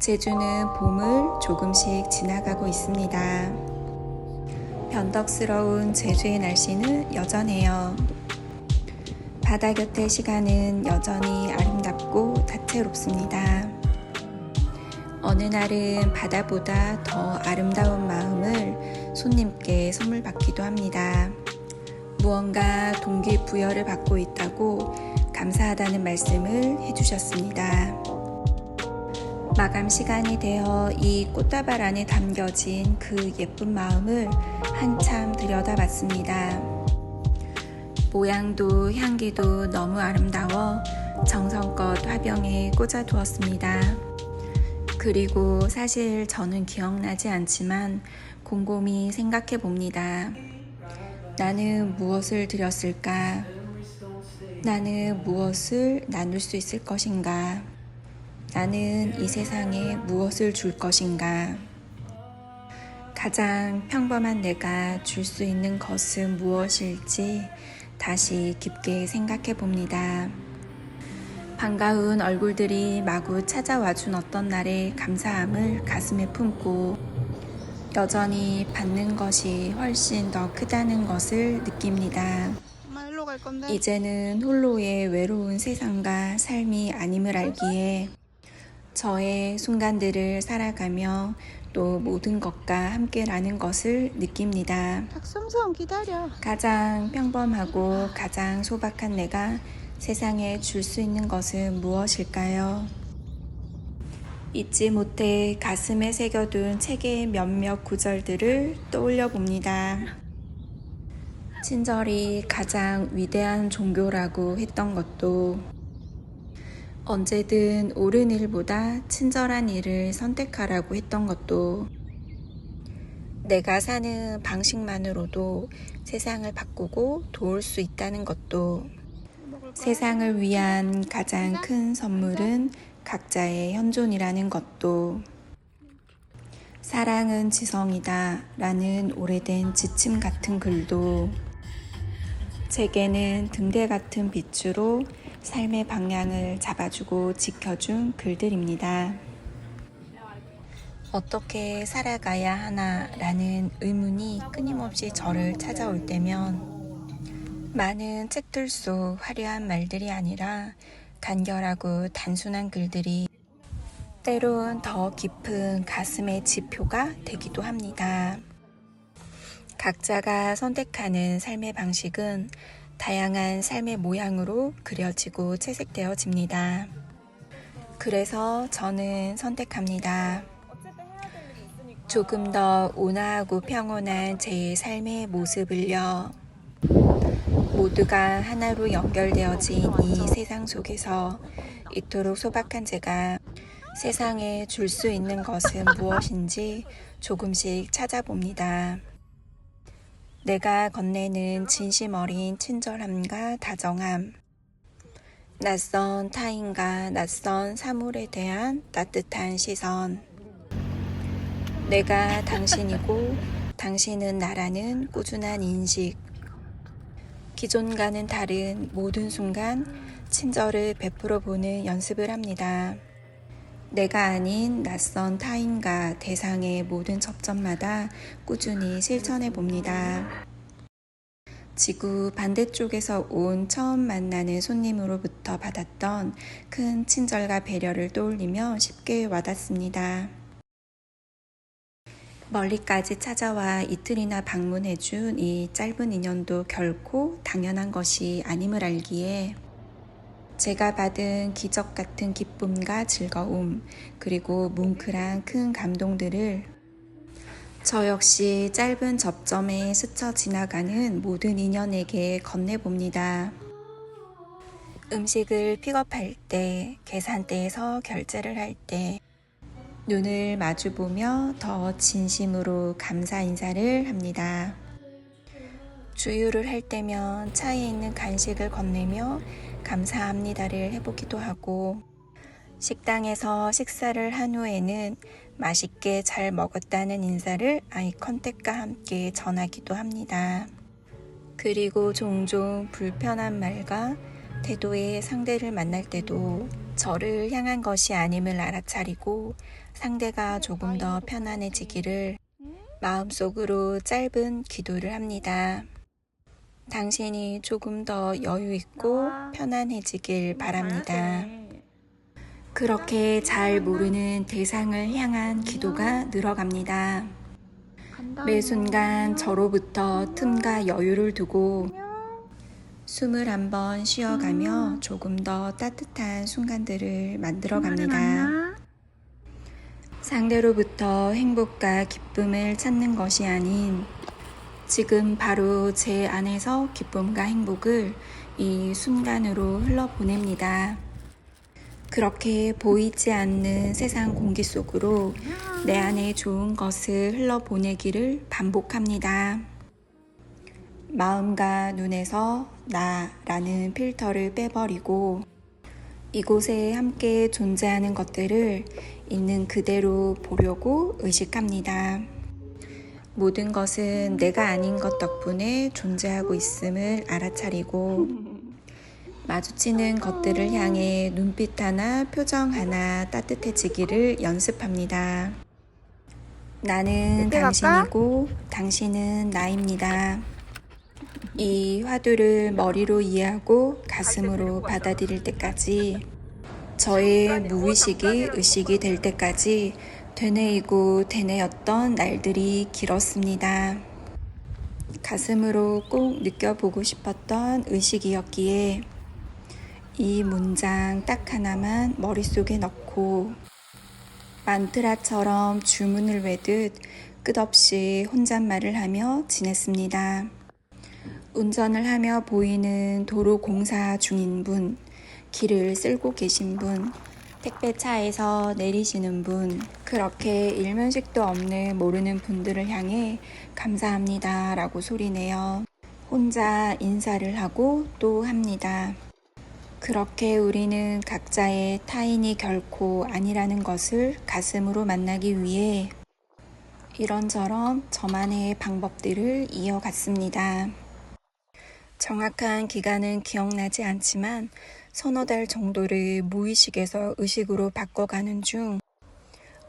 제주는 봄을 조금씩 지나가고 있습니다. 변덕스러운 제주의 날씨는 여전해요. 바다 곁의 시간은 여전히 아름답고 다채롭습니다. 어느 날은 바다보다 더 아름다운 마음을 손님께 선물 받기도 합니다. 무언가 동기부여를 받고 있다고 감사하다는 말씀을 해주셨습니다. 마감 시간이 되어 이 꽃다발 안에 담겨진 그 예쁜 마음을 한참 들여다봤습니다. 모양도 향기도 너무 아름다워 정성껏 화병에 꽂아두었습니다. 그리고 사실 저는 기억나지 않지만 곰곰이 생각해 봅니다. 나는 무엇을 드렸을까? 나는 무엇을 나눌 수 있을 것인가? 나는 이 세상에 무엇을 줄 것인가? 가장 평범한 내가 줄 수 있는 것은 무엇일지 다시 깊게 생각해 봅니다. 반가운 얼굴들이 마구 찾아와 준 어떤 날의 감사함을 가슴에 품고 여전히 받는 것이 훨씬 더 크다는 것을 느낍니다. 이제는 홀로의 외로운 세상과 삶이 아님을 알기에 저의 순간들을 살아가며 또 모든 것과 함께라는 것을 느낍니다. 박성성 기다려. 가장 평범하고 가장 소박한 내가 세상에 줄 수 있는 것은 무엇일까요? 잊지 못해 가슴에 새겨둔 책의 몇몇 구절들을 떠올려 봅니다. 친절이 가장 위대한 종교라고 했던 것도 언제든 옳은 일보다 친절한 일을 선택하라고 했던 것도 내가 사는 방식만으로도 세상을 바꾸고 도울 수 있다는 것도 세상을 위한 가장 큰 선물은 각자의 현존이라는 것도 사랑은 지성이다 라는 오래된 지침 같은 글도 제게는 등대 같은 빛으로 삶의 방향을 잡아주고 지켜준 글들입니다. 어떻게 살아가야 하나 라는 의문이 끊임없이 저를 찾아올 때면 많은 책들 속 화려한 말들이 아니라 간결하고 단순한 글들이 때론 더 깊은 가슴의 지표가 되기도 합니다. 각자가 선택하는 삶의 방식은 다양한 삶의 모양으로 그려지고 채색되어집니다. 그래서 저는 선택합니다. 조금 더 온화하고 평온한 제 삶의 모습을요. 모두가 하나로 연결되어진 이 세상 속에서 이토록 소박한 제가 세상에 줄 수 있는 것은 무엇인지 조금씩 찾아봅니다. 내가 건네는 진심 어린 친절함과 다정함, 낯선 타인과 낯선 사물에 대한 따뜻한 시선, 내가 당신이고 당신은 나라는 꾸준한 인식, 기존과는 다른 모든 순간 친절을 베풀어 보는 연습을 합니다. 내가 아닌 낯선 타인과 대상의 모든 접점마다 꾸준히 실천해 봅니다. 지구 반대쪽에서 온 처음 만나는 손님으로부터 받았던 큰 친절과 배려를 떠올리며 쉽게 와닿습니다. 멀리까지 찾아와 이틀이나 방문해준 이 짧은 인연도 결코 당연한 것이 아님을 알기에 제가 받은 기적 같은 기쁨과 즐거움, 그리고 뭉클한 큰 감동들을 저 역시 짧은 접점에 스쳐 지나가는 모든 인연에게 건네봅니다. 음식을 픽업할 때, 계산대에서 결제를 할 때, 눈을 마주보며 더 진심으로 감사 인사를 합니다. 주유를 할 때면 차에 있는 간식을 건네며 감사합니다를 해보기도 하고 식당에서 식사를 한 후에는 맛있게 잘 먹었다는 인사를 아이 컨택과 함께 전하기도 합니다. 그리고 종종 불편한 말과 태도의 상대를 만날 때도 저를 향한 것이 아님을 알아차리고 상대가 조금 더 편안해지기를 마음속으로 짧은 기도를 합니다. 당신이 조금 더 여유 있고 편안해지길 바랍니다. 그렇게 잘 모르는 대상을 향한 기도가 늘어갑니다. 매 순간 저로부터 틈과 여유를 두고 숨을 한번 쉬어가며 조금 더 따뜻한 순간들을 만들어갑니다. 상대로부터 행복과 기쁨을 찾는 것이 아닌 지금 바로 제 안에서 기쁨과 행복을 이 순간으로 흘러보냅니다. 그렇게 보이지 않는 세상 공기 속으로 내 안에 좋은 것을 흘러보내기를 반복합니다. 마음과 눈에서 나라는 필터를 빼버리고 이곳에 함께 존재하는 것들을 있는 그대로 보려고 의식합니다. 모든 것은 내가 아닌 것 덕분에 존재하고 있음을 알아차리고 마주치는 것들을 향해 눈빛 하나, 표정 하나 따뜻해지기를 연습합니다. 나는 당신이고 당신은 나입니다. 이 화두를 머리로 이해하고 가슴으로 받아들일 때까지 저의 무의식이 의식이 될 때까지 되뇌이고 되뇌였던 날들이 길었습니다. 가슴으로 꼭 느껴보고 싶었던 의식이었기에 이 문장 딱 하나만 머릿속에 넣고 만트라처럼 주문을 외듯 끝없이 혼잣말을 하며 지냈습니다. 운전을 하며 보이는 도로 공사 중인 분, 길을 쓸고 계신 분, 택배차에서 내리시는 분, 그렇게 일면식도 없는 모르는 분들을 향해 감사합니다 라고 소리내어 혼자 인사를 하고 또 합니다. 그렇게 우리는 각자의 타인이 결코 아니라는 것을 가슴으로 만나기 위해 이런저런 저만의 방법들을 이어갔습니다. 정확한 기간은 기억나지 않지만 서너 달 정도를 무의식에서 의식으로 바꿔가는 중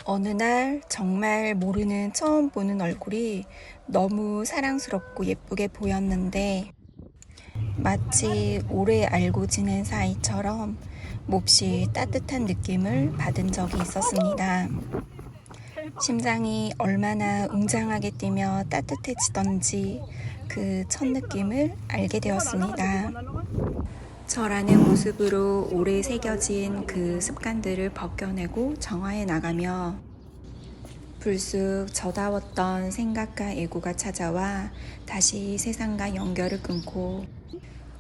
어느 날 정말 모르는 처음 보는 얼굴이 너무 사랑스럽고 예쁘게 보였는데 마치 오래 알고 지낸 사이처럼 몹시 따뜻한 느낌을 받은 적이 있었습니다. 심장이 얼마나 웅장하게 뛰며 따뜻해지던지 그 첫 느낌을 알게 되었습니다. 저라는 모습으로 오래 새겨진 그 습관들을 벗겨내고 정화해 나가며 불쑥 저다웠던 생각과 애고가 찾아와 다시 세상과 연결을 끊고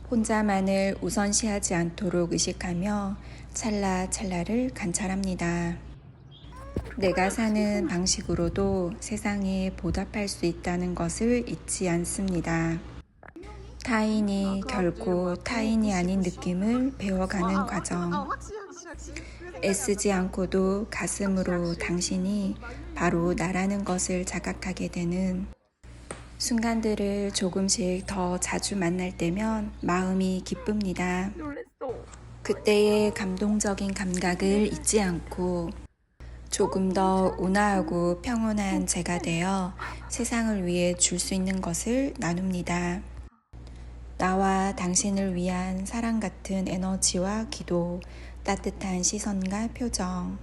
혼자만을 우선시하지 않도록 의식하며 찰나찰나를 관찰합니다. 내가 사는 방식으로도 세상에 보답할 수 있다는 것을 잊지 않습니다. 타인이 결코 타인이 아닌 느낌을 배워가는 과정. 애쓰지 않고도 가슴으로 당신이 바로 나라는 것을 자각하게 되는 순간들을 조금씩 더 자주 만날 때면 마음이 기쁩니다. 그때의 감동적인 감각을 잊지 않고 조금 더 온화하고 평온한 제가 되어 세상을 위해 줄 수 있는 것을 나눕니다. 나와 당신을 위한 사랑 같은 에너지와 기도, 따뜻한 시선과 표정.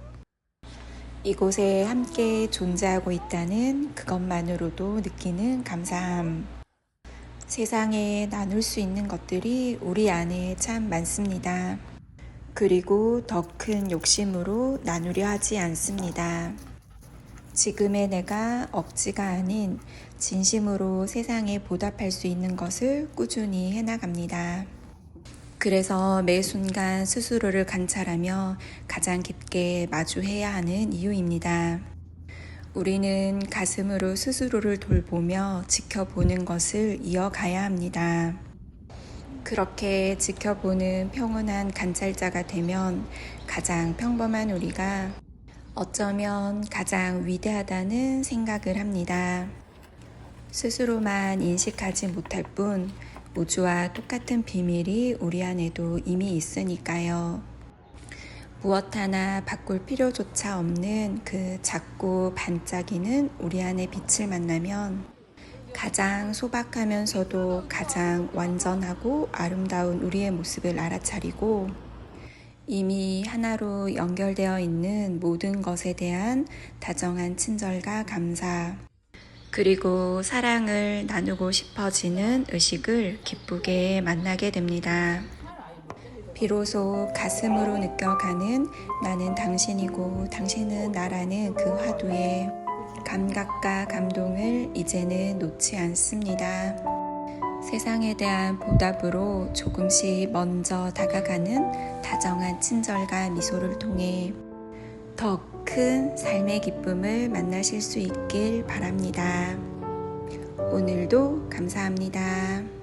이곳에 함께 존재하고 있다는 그것만으로도 느끼는 감사함. 세상에 나눌 수 있는 것들이 우리 안에 참 많습니다. 그리고 더 큰 욕심으로 나누려 하지 않습니다. 지금의 내가 억지가 아닌 진심으로 세상에 보답할 수 있는 것을 꾸준히 해나갑니다. 그래서 매 순간 스스로를 관찰하며 가장 깊게 마주해야 하는 이유입니다. 우리는 가슴으로 스스로를 돌보며 지켜보는 것을 이어가야 합니다. 그렇게 지켜보는 평온한 관찰자가 되면 가장 평범한 우리가 어쩌면 가장 위대하다는 생각을 합니다. 스스로만 인식하지 못할 뿐 우주와 똑같은 비밀이 우리 안에도 이미 있으니까요. 무엇 하나 바꿀 필요조차 없는 그 작고 반짝이는 우리 안의 빛을 만나면 가장 소박하면서도 가장 완전하고 아름다운 우리의 모습을 알아차리고 이미 하나로 연결되어 있는 모든 것에 대한 다정한 친절과 감사, 그리고 사랑을 나누고 싶어지는 의식을 기쁘게 만나게 됩니다. 비로소 가슴으로 느껴가는 나는 당신이고 당신은 나라는 그 화두에 감각과 감동을 이제는 놓지 않습니다. 세상에 대한 보답으로 조금씩 먼저 다가가는 다정한 친절과 미소를 통해 더 큰 삶의 기쁨을 만나실 수 있길 바랍니다. 오늘도 감사합니다.